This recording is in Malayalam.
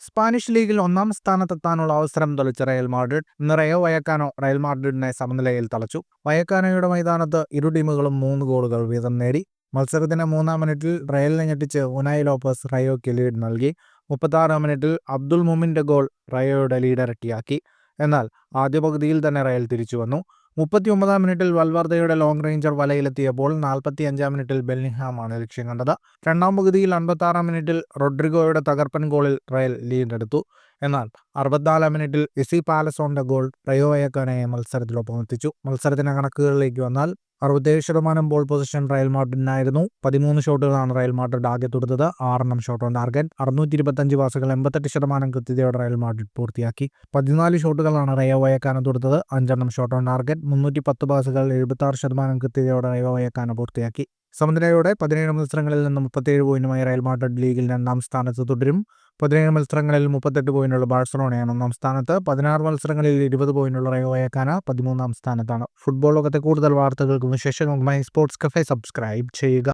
സ്പാനിഷ് ലീഗിൽ ഒന്നാം സ്ഥാനത്തെത്താനുള്ള അവസരം തെളിച്ച റയൽ മാഡ്രിഡ് ഇന്ന് റയോ വയക്കാനോ റയൽ മാഡ്രിഡിനെ സമനിലയിൽ തളച്ചു. വയക്കാനോയുടെ മൈതാനത്ത് ഇരു ടീമുകളും 3 ഗോളുകൾ വീതം നേടി. മത്സരത്തിന്റെ 3-ാം മിനിറ്റിൽ റയലിനെ ഞെട്ടിച്ച് ഉനായ് ലോപ്പസ് റയോയ്ക്ക് ലീഡ് നൽകി. 36-ാം മിനിറ്റിൽ അബ്ദുൾ മുമിന്റെ ഗോൾ റയോയുടെ ലീഡ് ഇരട്ടിയാക്കി. എന്നാൽ ആദ്യ പകുതിയിൽ തന്നെ റയൽ തിരിച്ചുവന്നു. 39-ാം മിനിറ്റിൽ വൽവർദയുടെ ലോങ് റേഞ്ചർ വലയിലെത്തിയപ്പോൾ 45-ാം മിനിറ്റിൽ ബെല്ലിംഗ്ഹാമാണ് ലക്ഷ്യം കണ്ടത്. രണ്ടാം പകുതിയിൽ 56-ാം മിനിറ്റിൽ റോഡ്രിഗോയുടെ തകർപ്പൻ ഗോളിൽ റയൽ ലീഡെടുത്തു. എന്നാൽ 64-ാം മിനിറ്റിൽ ഇസി പാലസോണിന്റെ ഗോൾ റയോ വയക്കാനോയെ മത്സരത്തിലൊപ്പം എത്തിച്ചു. മത്സരത്തിന്റെ കണക്കുകളിലേക്ക് വന്നാൽ 67% ബോൾ പൊസിഷൻ റയൽ മാഡ്രിഡിനായിരുന്നു. 13 ഷോട്ടുകളാണ് റയൽ മാഡ്രിഡ് ആകെ തൊടുത്തത്. 6 ഷോട്ട് ഓൺ ടാർഗറ്റ്. 625 പാസുകൾ 88% കൃത്യതയോടെ റയൽ മാഡ്രിഡ് പൂർത്തിയാക്കി. 14 ഷോട്ടുകളാണ് റയോ വയക്കാനോ തൊടുത്തത്. 5 shot on target. 310 പാസുകൾ 76% കൃത്യതയോടെ റയോ വയക്കാനോ പൂർത്തിയാക്കി. സമനിലയോടെ 17 മത്സരങ്ങളിൽ നിന്ന് 37 പോയിന്റുമായി റയൽ മാഡ്രിഡ് ലീഗിൽ 2-ാം സ്ഥാനത്ത് തുടരും. 17 മത്സരങ്ങളിൽ 38 പോയിന്റുള്ള ബാഴ്സലോണയാണ് 1-ാം സ്ഥാനത്ത്. 16 മത്സരങ്ങളിൽ 20 പോയിന്റുള്ള റയോ വയക്കാനോ 13-ാം സ്ഥാനത്താണ്. ഫുട്ബോൾ ലോകത്തെ കൂടുതൽ വാർത്തകൾക്കും വിശേഷങ്ങൾക്കുമായി സ്പോർട്സ് കഫേ സബ്സ്ക്രൈബ് ചെയ്യുക.